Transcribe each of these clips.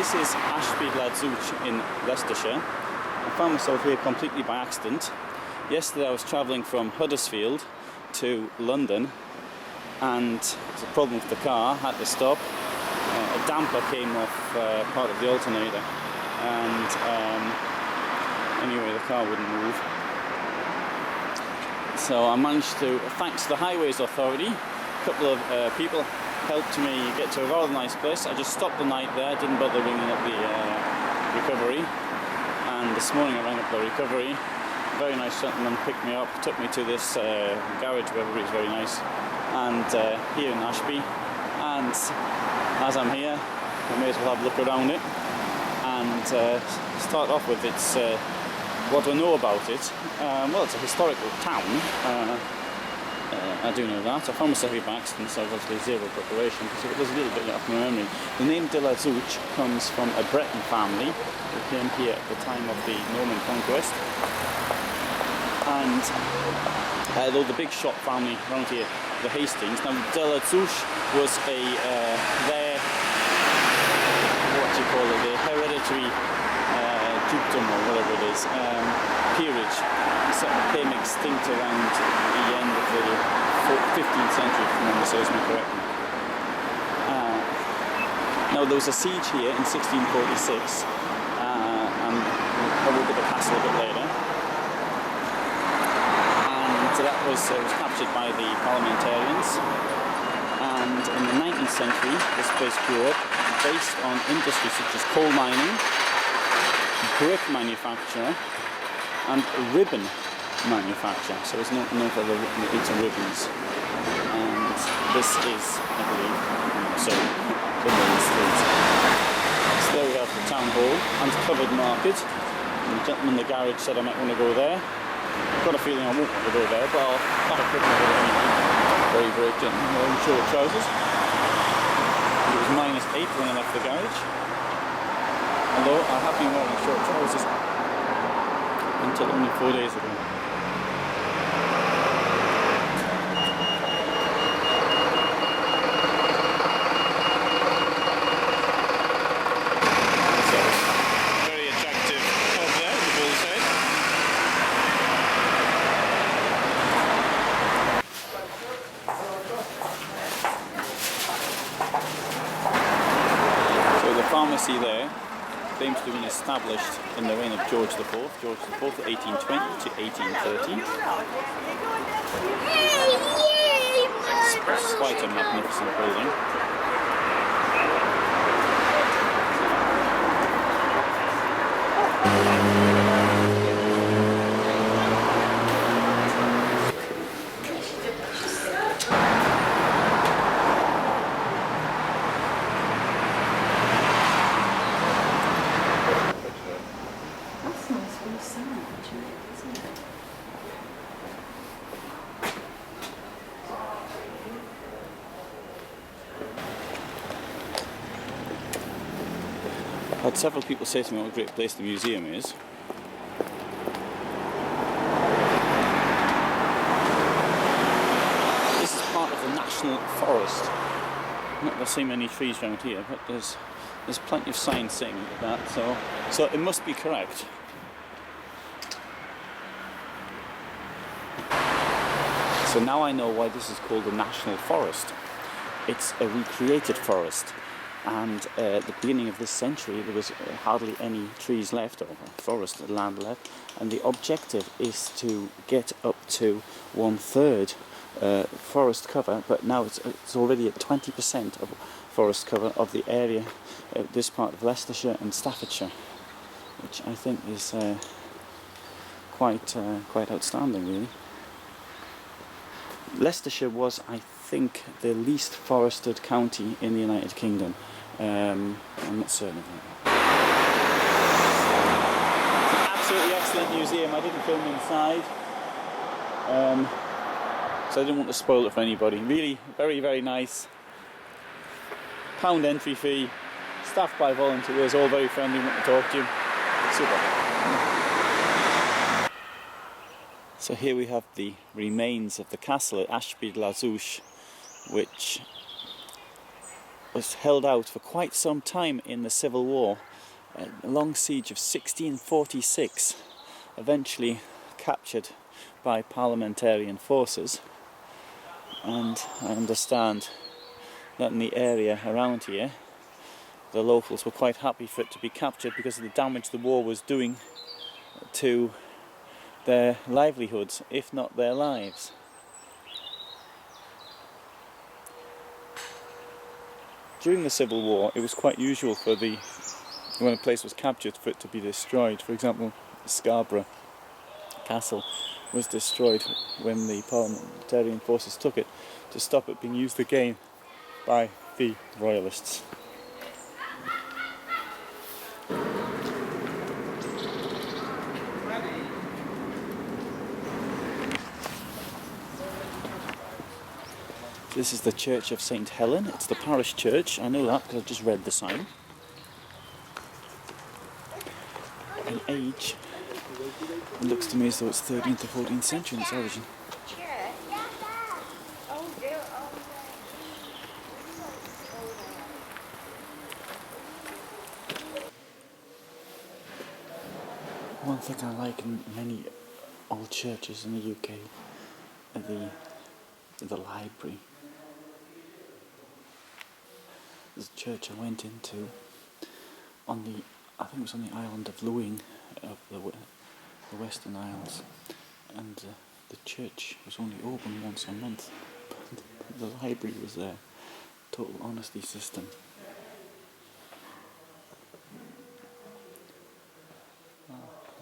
This is Ashby Zouche in Leicestershire. I found myself here completely by accident. Yesterday I was travelling from Huddersfield to London and there's a problem with the car, had to stop. A damper came off part of the alternator and anyway the car wouldn't move. So I managed to, thanks to the Highways Authority, a couple of people helped me get to a rather nice place. I just stopped the night there, didn't bother ringing up the recovery, and this morning I rang up the recovery. Very nice gentleman picked me up, took me to this garage where everybody's very nice, and here in Ashby. And as I'm here, I may as well have a look around it and start off with its what do I know about it. Well, it's a historical town. I do know that. I found myself here by accident, so I've obviously zero preparation, so it was a little bit off my memory. The name de la Zouche comes from a Breton family who came here at the time of the Norman conquest. And though the big shot family around here, the Hastings, now de la Zouche was a their, what do you call it, the hereditary dukedom or whatever it is, peerage. It became extinct around the end of the 15th century, if memory serves me correctly. Now there was a siege here in 1646, and we'll look at the castle a bit later. And that was captured by the parliamentarians. And in the 19th century, this place grew up based on industries such as coal mining, brick manufacture, and ribbon manufacture. So it's not known for the ribbons. And this is, I believe, so the main street. So there we have the town hall and covered market. And the gentleman in the garage said I might want to go there. I've got a feeling I won't want to go there, but I'll have a quick look at it anyway. Very brave gentleman wearing short trousers. It was -8 when I left the garage. Although I have been wearing short trousers until only 4 days ago. So, very attractive pub there, the Bull's Head. So the pharmacy there claims to have been established in the reign of George IV, 1820 to 1830. It's quite a magnificent building. I've had several people say to me what a great place the museum is. This is part of the National Forest. Not the same many trees around here, but there's plenty of signs saying that, so it must be correct. So now I know why this is called the National Forest. It's a recreated forest. And at the beginning of this century there was hardly any trees left or forest land left, and the objective is to get up to 1/3 forest cover, but now it's already at 20% of forest cover of the area, this part of Leicestershire and Staffordshire, which I think is quite outstanding really. Leicestershire was, I think, the least forested county in the United Kingdom. I'm not certain of that. It's an absolutely excellent museum. I didn't film inside, so I didn't want to spoil it for anybody. Really, very, very nice. £1 entry fee, staffed by volunteers, all very friendly, want to talk to you. Super. So here we have the remains of the castle at Ashby Zouche, which was held out for quite some time in the Civil War. A long siege of 1646, eventually captured by parliamentarian forces, and I understand that in the area around here the locals were quite happy for it to be captured because of the damage the war was doing to their livelihoods, if not their lives. During the Civil War, it was quite usual for when a place was captured, for it to be destroyed. For example, Scarborough Castle was destroyed when the parliamentarian forces took it to stop it being used again by the Royalists. This is the Church of St. Helen. It's the parish church. I know that because I've just read the sign. In age, it looks to me as though it's 13th or 14th century in its origin. One thing I like in many old churches in the UK are the library. There's a church I went into I think it was on the island of Lewing, of the Western Isles, and the church was only open once a month, but the library was there. Total honesty system.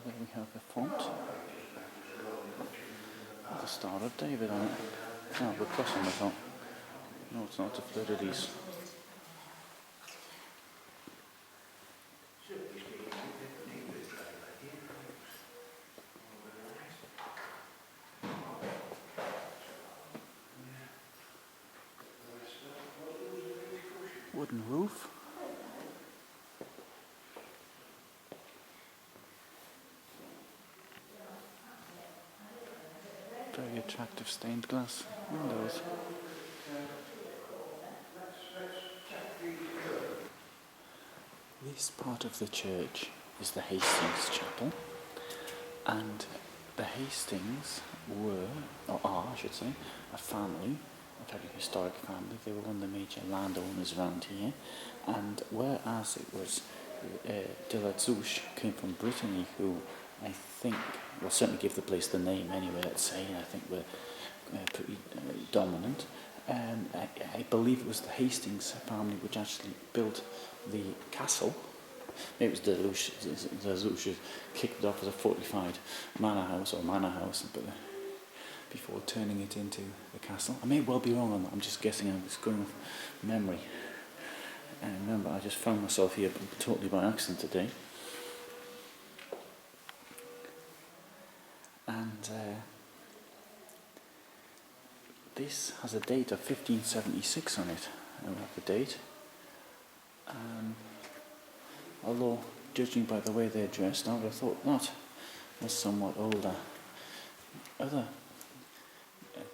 There we have the font, the Star of David on it. Oh, the cross on the top. No, it's not, it's a fleur-de-lis. Wooden roof. Very attractive stained glass windows. This part of the church is the Hastings Chapel, and the Hastings were, or are I should say, a family, a very historic family. They were one of the major landowners around here, and whereas it was de la Zouche came from Brittany, who I think, well, certainly give the place the name anyway, let's say, I think we're pretty dominant. I believe it was the Hastings family which actually built the castle. Maybe it was the Zouche kicked it off as a fortified manor house, but before turning it into the castle. I may well be wrong on that, I'm just guessing, I'm just going off memory. And remember, I just found myself here totally by accident today. And this has a date of 1576 on it. I don't have the date. Although, judging by the way they're dressed, I would have thought that was somewhat older. Other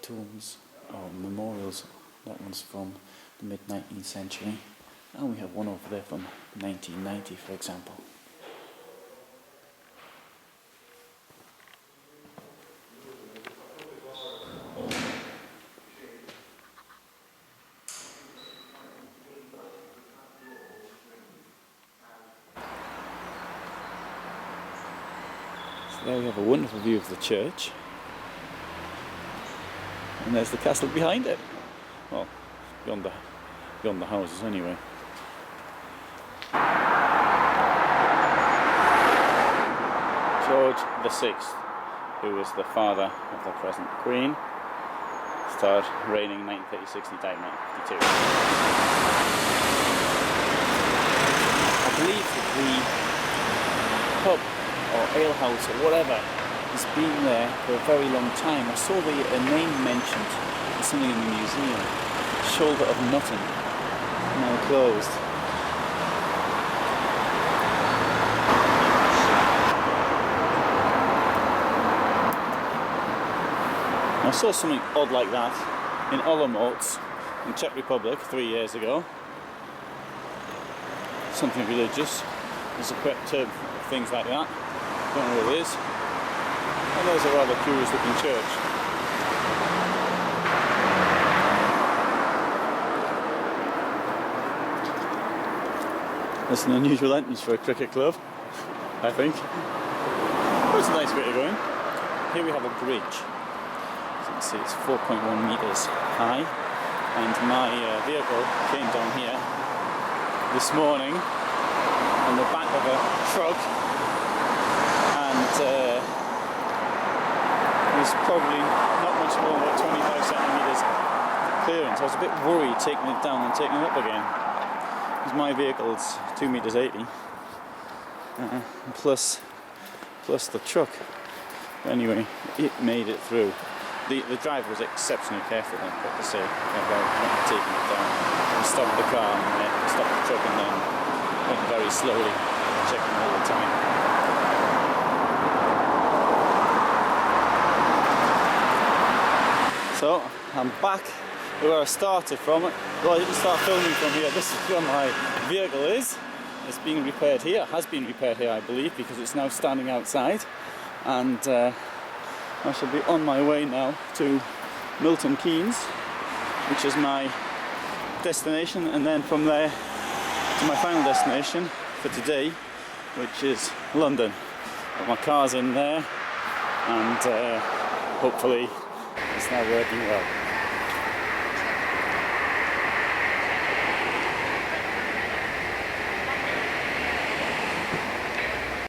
tombs or memorials, that one's from the mid-19th century. And we have one over there from 1990, for example. There we have a wonderful view of the church, and there's the castle behind it. Well, beyond the houses anyway. George VI, who was the father of the present Queen, started reigning in 1936 and died in 1952. I believe the pub or alehouse or whatever has been there for a very long time. I saw a name mentioned in something in the museum. Shoulder of Mutton, now closed. I saw something odd like that in Olomouc in Czech Republic 3 years ago. something religious. There's a quick term for things like that. Don't know what it is. And there's a rather curious looking church. That's an unusual entrance for a cricket club, I think. Oh, it's a nice way to go in. Here we have a bridge. As you can see, it's 4.1 metres high. And my vehicle came down here this morning on the back of a truck, and it was probably not much more than 25 centimetres clearance. I was a bit worried taking it down and taking it up again, because my vehicle is 2 metres 80 plus the truck. Anyway, it made it through. The driver was exceptionally careful, I've got to say, about taking it down. He stopped the car and then stopped the truck and then went very slowly, checking all the time. So, I'm back where I started from. Well, I didn't start filming from here. This is where my vehicle is. It's being repaired here. It has been repaired here, I believe, because it's now standing outside. And I shall be on my way now to Milton Keynes, which is my destination, and then from there to my final destination for today, which is London. Got my car's in there, and hopefully it's now working well.